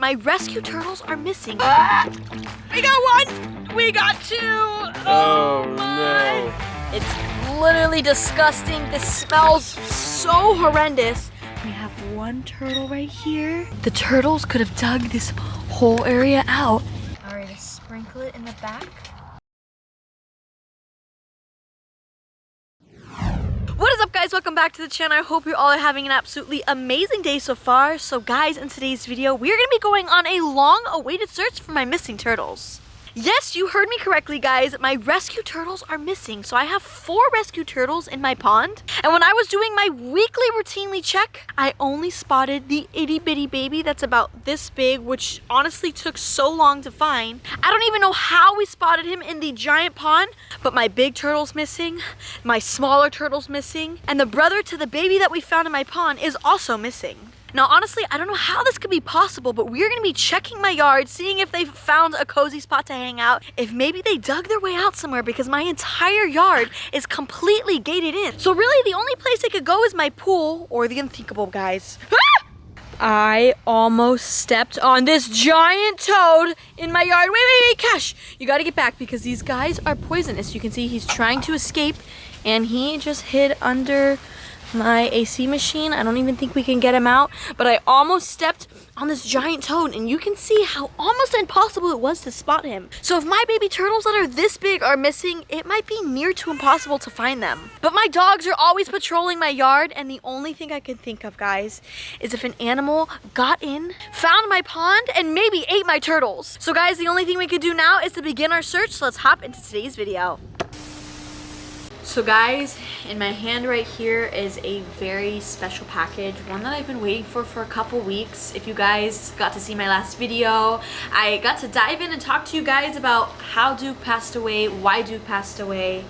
My rescue turtles are missing. Ah! We got one! We got two! Oh no. It's literally disgusting. This smells so horrendous. We have one turtle right here. The turtles could have dug this whole area out. All right, let's sprinkle it in the back. What is up, guys? Welcome back to the channel. I hope you all are having an absolutely amazing day so far. So guys, in today's video, we are going to be going on a long-awaited search for my missing turtles. Yes, you heard me correctly, guys. My rescue turtles are missing. So I have 4 rescue turtles in my pond. And when I was doing my weekly routinely check, I only spotted the itty bitty baby that's about this big, which honestly took so long to find. I don't even know how we spotted him in the giant pond, but my big turtle's missing, my smaller turtle's missing, and the brother to the baby that we found in my pond is also missing. Now, honestly, I don't know how this could be possible, but we're gonna be checking my yard, seeing if they've found a cozy spot to hang out, if maybe they dug their way out somewhere, because my entire yard is completely gated in. So really, the only place they could go is my pool, or the unthinkable, guys. Ah! I almost stepped on this giant toad in my yard. Wait, Cash, you gotta get back, because these guys are poisonous. You can see he's trying to escape, and he just hid under my AC machine. I don't even think we can get him out, but I almost stepped on this giant toad, and you can see how almost impossible it was to spot him. So if my baby turtles that are this big are missing, it might be near to impossible to find them. But my dogs are always patrolling my yard, and the only thing I can think of, guys, is if an animal got in, found my pond, and maybe ate my turtles. So guys, the only thing we could do now is to begin our search, so let's hop into today's video. So guys, in my hand right here is a very special package, one that I've been waiting for a couple weeks. If you guys got to see my last video, I got to dive in and talk to you guys about how Duke passed away, why Duke passed away,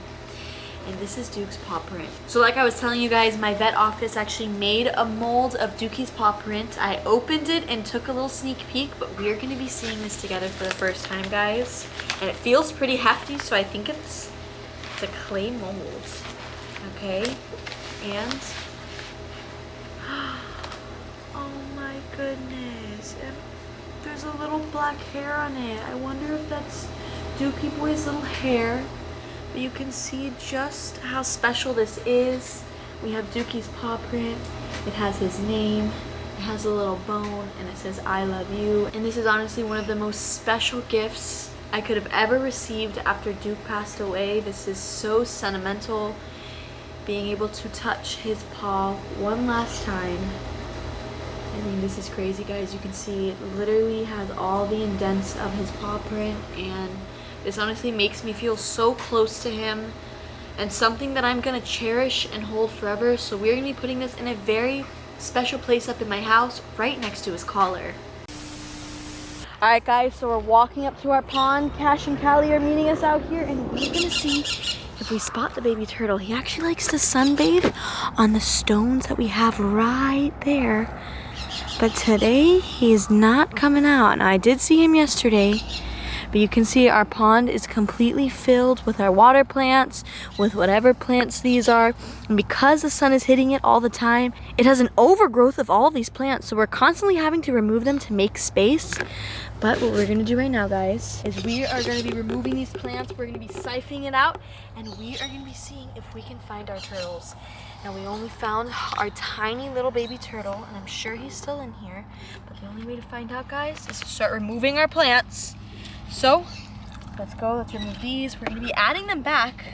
and this is Duke's paw print. So like I was telling you guys, my vet office actually made a mold of Dukey's paw print. I opened it and took a little sneak peek, but we're gonna be seeing this together for the first time, guys. And it feels pretty hefty, so I think it's a clay mold, okay? And oh my goodness, there's a little black hair on it. I wonder if that's Dukey Boy's little hair. But you can see just how special this is. We have Dukey's paw print. It has his name. It has a little bone, and it says "I love you." And this is honestly one of the most special gifts I could have ever received after Duke passed away. This is so sentimental, being able to touch his paw one last time. I mean, this is crazy, guys. You can see it literally has all the indents of his paw print, and this honestly makes me feel so close to him and something that I'm gonna cherish and hold forever. So we're gonna be putting this in a very special place up in my house, right next to his collar. All right, guys, so we're walking up to our pond. Cash and Callie are meeting us out here, and we're gonna see if we spot the baby turtle. He actually likes to sunbathe on the stones that we have right there. But today, he's not coming out. And I did see him yesterday, but you can see our pond is completely filled with our water plants, with whatever plants these are. And because the sun is hitting it all the time, it has an overgrowth of all of these plants. So we're constantly having to remove them to make space. But what we're gonna do right now, guys, is we are gonna be removing these plants. We're gonna be siphoning it out, and we are gonna be seeing if we can find our turtles. Now, we only found our tiny little baby turtle, and I'm sure he's still in here. But the only way to find out, guys, is to start removing our plants. So, let's go, let's remove these. We're gonna be adding them back.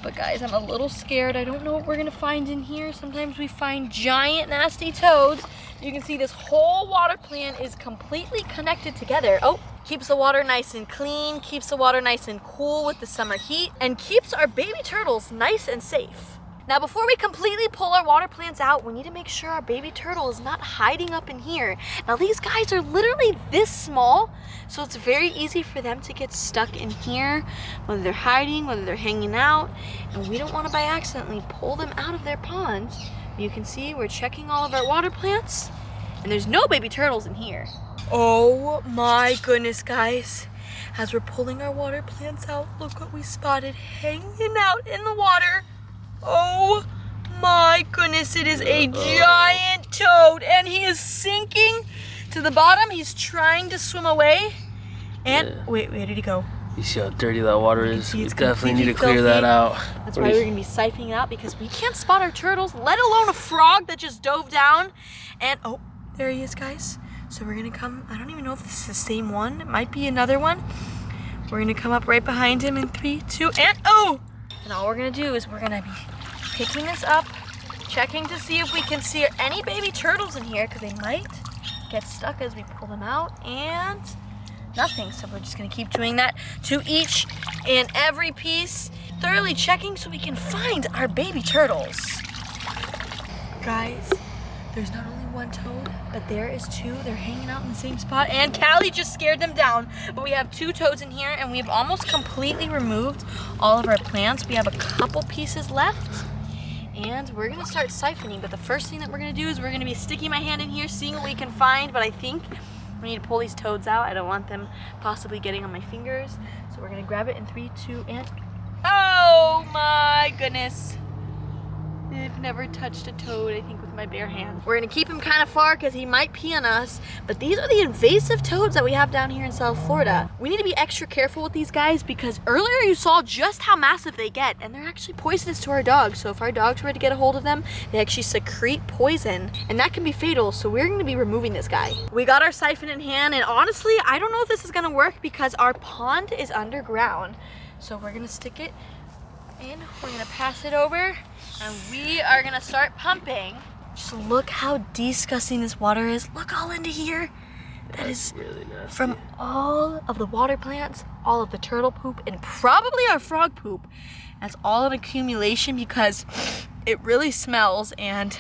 But guys, I'm a little scared. I don't know what we're gonna find in here. Sometimes we find giant, nasty toads. You can see this whole water plant is completely connected together. Oh, keeps the water nice and clean, keeps the water nice and cool with the summer heat, and keeps our baby turtles nice and safe. Now, before we completely pull our water plants out, we need to make sure our baby turtle is not hiding up in here. Now, these guys are literally this small, so it's very easy for them to get stuck in here, whether they're hiding, whether they're hanging out, and we don't want to by accidentally pull them out of their pond. You can see we're checking all of our water plants, and there's no baby turtles in here. Oh my goodness, guys. As we're pulling our water plants out, look what we spotted hanging out in the water. Oh my goodness, it is a giant toad, and he is sinking to the bottom. He's trying to swim away. And Yeah. wait, where did he go? You see how dirty that water is? see We it's definitely need to completely clear that filthy. out. That's why we're gonna be siphoning it out because we can't spot our turtles, let alone a frog that just dove down. And oh, there he is, guys. So we're gonna come, I don't even know if this is the same one. It might be another one. We're gonna come up right behind him in 3, 2, and oh! And all we're gonna do is we're gonna be picking this up, checking to see if we can see any baby turtles in here because they might get stuck as we pull them out, and nothing. So we're just gonna keep doing that to each and every piece, thoroughly checking so we can find our baby turtles. Guys, there's not only one toad, but there is two. They're hanging out in the same spot, and Callie just scared them down. But we have two toads in here, and we've almost completely removed all of our plants. We have a couple pieces left, and we're gonna start siphoning. But the first thing that we're gonna do is we're gonna be sticking my hand in here, seeing what we can find. But I think we need to pull these toads out. I don't want them possibly getting on my fingers. So we're gonna grab it in 3, 2, and oh my goodness. I've never touched a toad, I think, with my bare hands. We're gonna keep him kind of far because he might pee on us, but these are the invasive toads that we have down here in South Florida. We need to be extra careful with these guys because earlier you saw just how massive they get, and they're actually poisonous to our dogs. So if our dogs were to get a hold of them, they actually secrete poison, and that can be fatal, so we're gonna be removing this guy. We got our siphon in hand, and honestly, I don't know if this is gonna work because our pond is underground. So we're gonna stick it in, we're gonna pass it over, and we are gonna start pumping. Just look how disgusting this water is. Look all into here. That is really nasty. from all of the water plants, all of the turtle poop, and probably our frog poop. That's all an accumulation because it really smells, and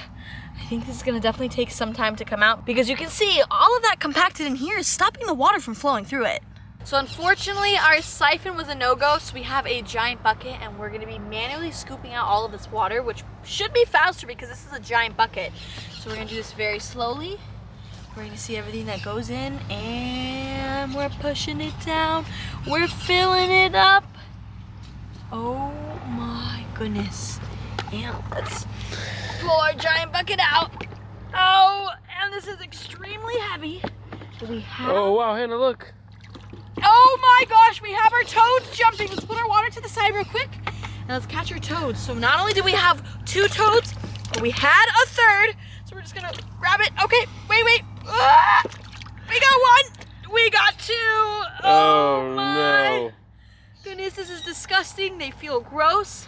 I think this is gonna definitely take some time to come out because you can see all of that compacted in here is stopping the water from flowing through it. So unfortunately, our siphon was a no-go, so we have a giant bucket, and we're gonna be manually scooping out all of this water, which should be faster because this is a giant bucket. So we're gonna do this very slowly. We're gonna see everything that goes in, and we're pushing it down. We're filling it up. Oh my goodness. And let's pull our giant bucket out. Oh, and this is extremely heavy. But we have... Oh wow, Hannah, look. Oh my gosh, we have our toads jumping. Let's put our water to the side real quick and let's catch our toads. So not only did we have 2 toads, but we had a third. So we're just gonna grab it. Okay, wait. Ah! We got 1, we got 2. Oh my no. goodness, this is disgusting. They feel gross.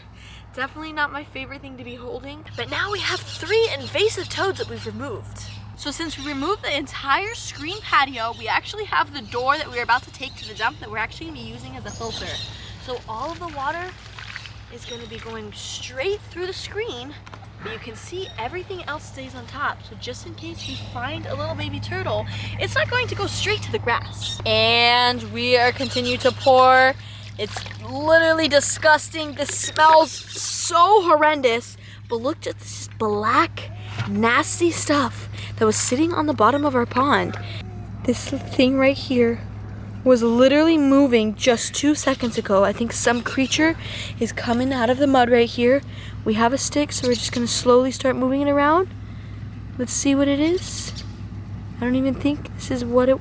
Definitely not my favorite thing to be holding. But now we have 3 invasive toads that we've removed. So since we removed the entire screen patio, we actually have the door that we're about to take to the dump that we're actually gonna be using as a filter. So all of the water is gonna be going straight through the screen, but you can see everything else stays on top. So just in case we find a little baby turtle, it's not going to go straight to the grass. And we are continuing to pour. It's literally disgusting. This smells so horrendous, but look at this black, nasty stuff that was sitting on the bottom of our pond. This thing right here was literally moving just 2 seconds ago. I think some creature is coming out of the mud right here. We have a stick, so we're just gonna slowly start moving it around. Let's see what it is. I don't even think this is what it...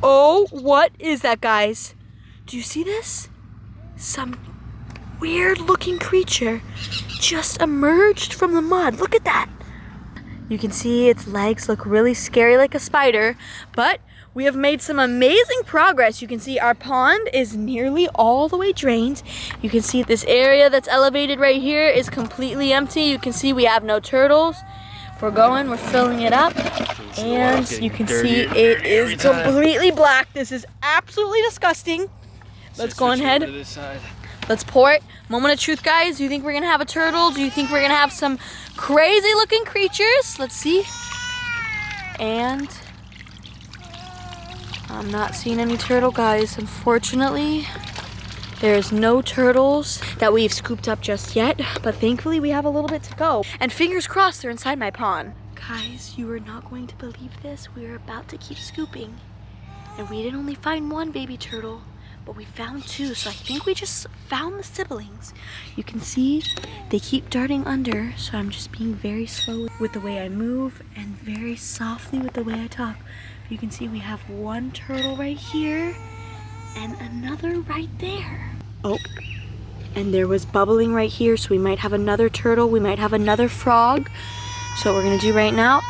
Oh, what is that, guys? Do you see this? Some weird looking creature just emerged from the mud. Look at that. You can see its legs look really scary like a spider, but we have made some amazing progress. You can see our pond is nearly all the way drained. You can see this area that's elevated right here is completely empty. You can see we have no turtles. We're going, we're filling it up, and you can see it is completely black. This is absolutely disgusting. Let's go ahead. Let's pour it. Moment of truth, guys. Do you think we're gonna have a turtle? Do you think we're gonna have some crazy looking creatures? Let's see. And I'm not seeing any turtle, guys. Unfortunately, there's no turtles that we've scooped up just yet, but thankfully we have a little bit to go. And fingers crossed they're inside my pond. Guys, you are not going to believe this. We're about to keep scooping. And we didn't only find 1 baby turtle, but we found 2. So I think we just found the siblings. You can see they keep darting under, so I'm just being very slow with the way I move and very softly with the way I talk. You can see we have 1 turtle right here and another right there. Oh, and there was bubbling right here, so we might have another turtle, we might have another frog. So what we're gonna do right now,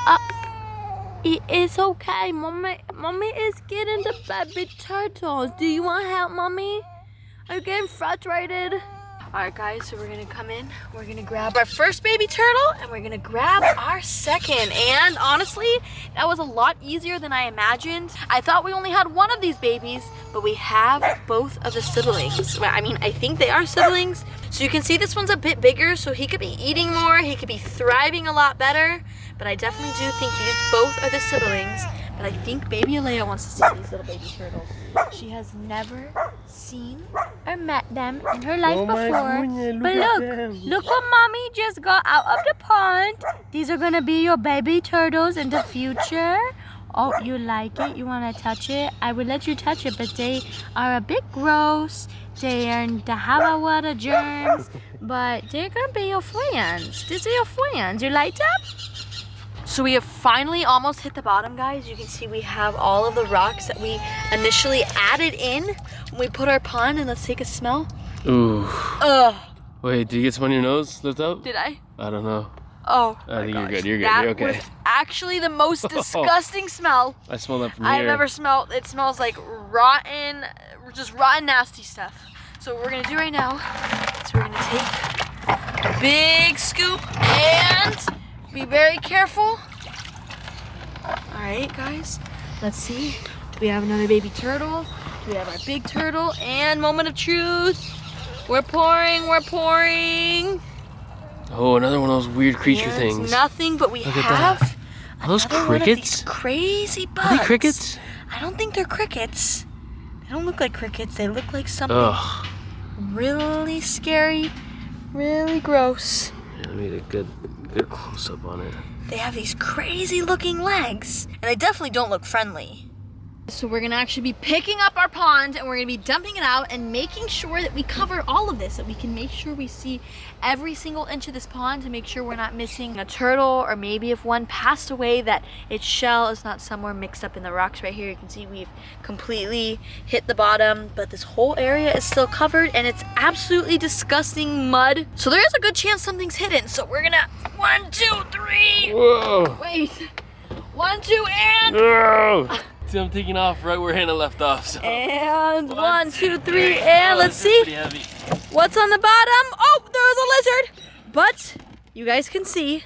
it is okay, mommy is getting the baby turtles. Do you want help, mommy? Are you getting frustrated? All right, guys, so we're gonna come in, we're gonna grab our first baby turtle, and we're gonna grab our second. And honestly, that was a lot easier than I imagined. I thought we only had 1 of these babies, but we have both of the siblings. Well, I mean, I think they are siblings. So you can see this one's a bit bigger, so he could be eating more, he could be thriving a lot better. But I definitely do think these both are the siblings. But I think baby Alea wants to see these little baby turtles. She has never seen or met them in her life before. But look what mommy just got out of the pond. These are gonna be your baby turtles in the future. Oh, you like it? You wanna touch it? I will let you touch it, but they are a bit gross. They have a lot of germs, but they're gonna be your friends. These are your friends. You like them? So we have finally almost hit the bottom, guys. You can see we have all of the rocks that we initially added in when we put our pond, and let's take a smell. Ooh. Ugh. Wait, did you get some on your nose? Lift up? Did I? I don't know. Oh, I think you're good. You're good. That You're okay. was actually the most disgusting smell I smell that from I've here. ever smelled. It smells like rotten, just rotten, nasty stuff. So what we're gonna do right now is we're gonna take a big scoop and be very careful. All right, guys, let's see. Do we have another baby turtle? Do we have our big turtle? And moment of truth. We're pouring, we're pouring. Oh, another one of those weird creature And things. Nothing, but we Look at have that. Are those another one of crickets? these crazy bugs. Are they crickets? I don't think they're crickets. They don't look like crickets. They look like something Ugh. really scary, really gross. Yeah, let me get a good close up on it. They have these crazy looking legs, and they definitely don't look friendly. So we're gonna actually be picking up our pond and we're gonna be dumping it out and making sure that we cover all of this, that we can make sure we see every single inch of this pond to make sure we're not missing a turtle, or maybe if one passed away that its shell is not somewhere mixed up in the rocks right here. You can see we've completely hit the bottom, but this whole area is still covered and it's absolutely disgusting mud. So there is a good chance something's hidden. So we're gonna 1, 2, 3. Whoa! Wait. 1, 2, and. No! See, I'm taking off right where Hannah left off. So. And 1, 2, 3, and let's see Pretty heavy. what's on the bottom. Oh, there's a lizard. But you guys can see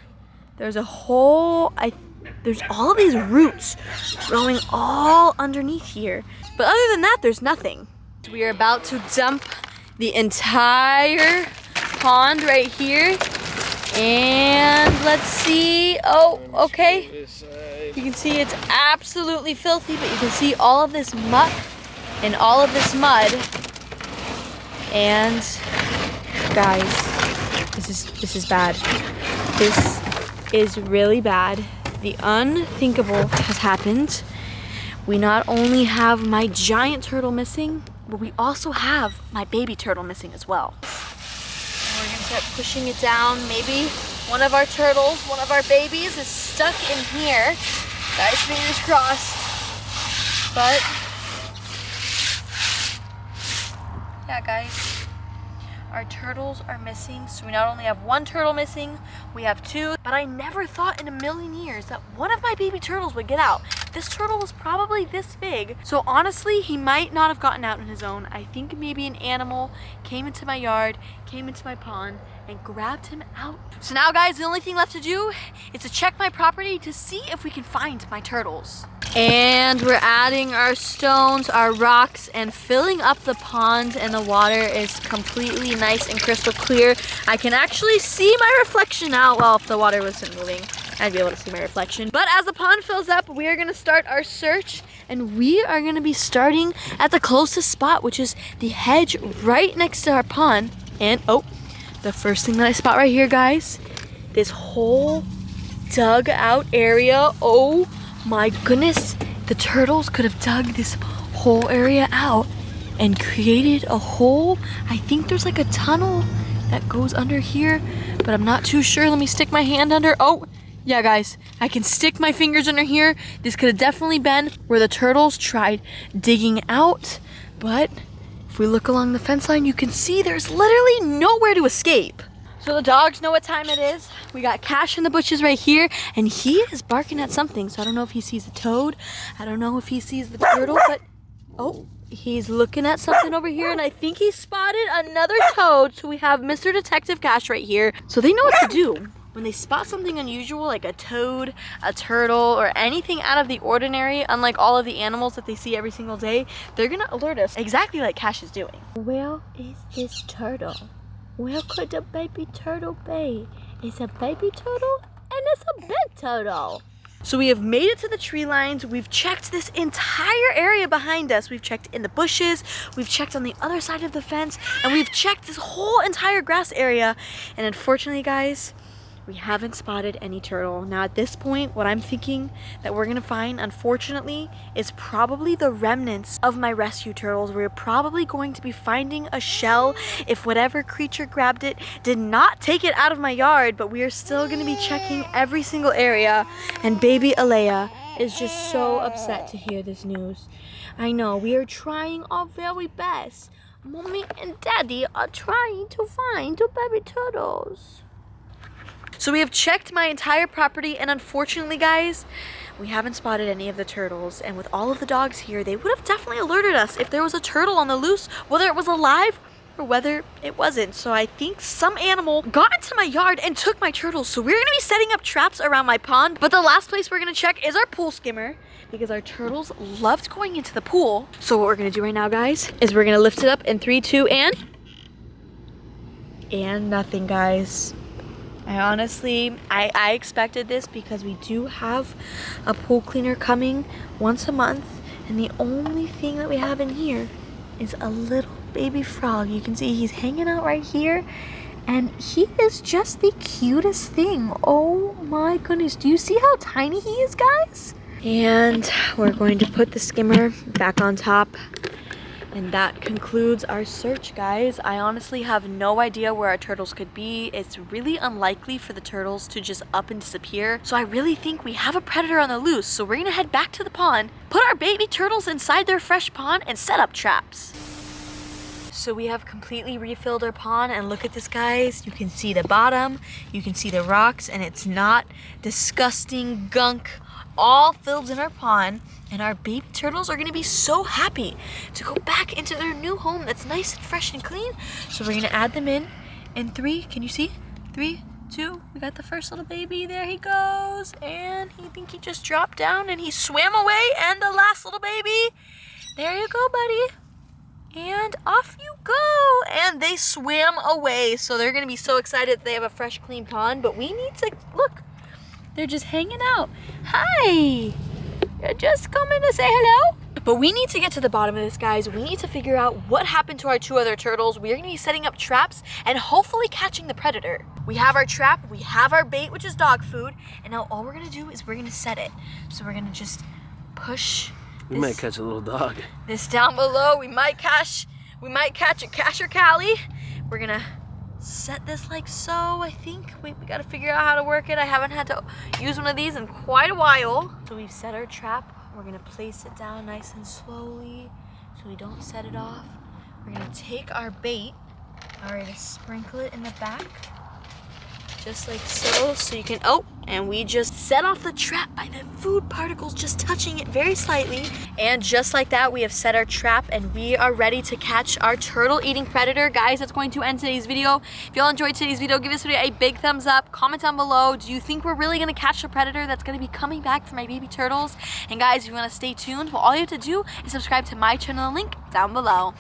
there's a whole, there's all these roots growing all underneath here. But other than that, there's nothing. We are about to dump the entire pond right here. And let's see. Oh, okay. You can see it's absolutely filthy, but you can see all of this muck and all of this mud. And guys, this is bad. This is really bad. The unthinkable has happened. We not only have my giant turtle missing, but we also have my baby turtle missing as well. And we're gonna start pushing it down. Maybe one of our turtles, one of our babies is stuck in here. Guys, fingers crossed. But yeah, guys, our turtles are missing. So we not only have 1 turtle missing, we have 2. But I never thought in a million years that one of my baby turtles would get out. This turtle was probably this big. So honestly, he might not have gotten out on his own. I think maybe an animal came into my yard, came into my pond, and grabbed him out. So now, guys, the only thing left to do is to check my property to see if we can find my turtles. And we're adding our stones, our rocks, and filling up the pond, and the water is completely nice and crystal clear. I can actually see my reflection now. Well, if the water wasn't moving, I'd be able to see my reflection. But as the pond fills up, we are gonna start our search, and we are gonna be starting at the closest spot, which is the hedge right next to our pond. And oh, the first thing that I spot right here, guys, this whole dug out area. Oh my goodness, the turtles could have dug this whole area out and created a hole. I think there's like a tunnel that goes under here, but I'm not too sure. Let me stick my hand under. Oh, yeah, guys, I can stick my fingers under here. This could have definitely been where the turtles tried digging out, but if we look along the fence line, you can see there's literally nowhere to escape. So the dogs know what time it is. We got Cash in the bushes right here, and he is barking at something. So I don't know if he sees the toad. I don't know if he sees the turtle, but oh, he's looking at something over here, and I think he spotted another toad. So we have Mr. Detective Cash right here. So they know what to do. When they spot something unusual, like a toad, a turtle, or anything out of the ordinary, unlike all of the animals that they see every single day, they're gonna alert us exactly like Cash is doing. Where is this turtle? Where could the baby turtle be? It's a baby turtle and it's a big turtle. So we have made it to the tree lines. We've checked this entire area behind us. We've checked in the bushes, we've checked on the other side of the fence, and we've checked this whole entire grass area. And unfortunately, guys, we haven't spotted any turtle. Now at this point, what I'm thinking that we're gonna find, unfortunately, is probably the remnants of my rescue turtles. We're probably going to be finding a shell if whatever creature grabbed it did not take it out of my yard, but we are still gonna be checking every single area. And baby Alea is just so upset to hear this news. I know, we are trying our very best. Mommy and Daddy are trying to find the baby turtles. So we have checked my entire property, and unfortunately, guys, we haven't spotted any of the turtles. And with all of the dogs here, they would have definitely alerted us if there was a turtle on the loose, whether it was alive or whether it wasn't. So I think some animal got into my yard and took my turtles. So we're gonna be setting up traps around my pond. But the last place we're gonna check is our pool skimmer, because our turtles loved going into the pool. So what we're gonna do right now, guys, is we're gonna lift it up in 3, 2, and nothing, guys. I honestly, I expected this because we do have a pool cleaner coming once a month, and the only thing that we have in here is a little baby frog. You can see he's hanging out right here, and he is just the cutest thing. Oh my goodness, do you see how tiny he is, guys? And we're going to put the skimmer back on top. And that concludes our search, guys. I honestly have no idea where our turtles could be. It's really unlikely for the turtles to just up and disappear. So I really think we have a predator on the loose. So we're gonna head back to the pond, put our baby turtles inside their fresh pond, and set up traps. So we have completely refilled our pond, and look at this, guys. You can see the bottom, you can see the rocks, and it's not disgusting gunk all filled in our pond. And our baby turtles are gonna be so happy to go back into their new home that's nice and fresh and clean. So we're gonna add them in 3, can you see? 3, 2, we got the first little baby, there he goes. And I think he just dropped down and he swam away. And the last little baby, there you go, buddy. And off you go. And they swam away. So they're gonna be so excited that they have a fresh, clean pond. But we need to, look, they're just hanging out. Hi. You're just coming to say hello? But we need to get to the bottom of this, guys. We need to figure out what happened to our 2 other turtles. We're gonna be setting up traps and hopefully catching the predator. We have our trap, we have our bait, which is dog food, and now all we're gonna do is we're gonna set it. So we're gonna just push We might catch a little dog. this down below. We might catch a Cash or Callie. We're gonna set this like so. I think we gotta figure out how to work it. I haven't had to use one of these in quite a while. So we've set our trap. We're gonna place it down nice and slowly so we don't set it off. We're gonna take our bait. We're gonna sprinkle it in the back, just like so. So you can, oh, and we just set off the trap by the food particles just touching it very slightly. And just like that, we have set our trap and we are ready to catch our turtle eating predator. Guys, that's going to end today's video. If y'all enjoyed today's video, give this video a big thumbs up. Comment down below, do you think we're really gonna catch the predator that's gonna be coming back for my baby turtles? And guys, if you wanna stay tuned, well, all you have to do is subscribe to my channel, link down below.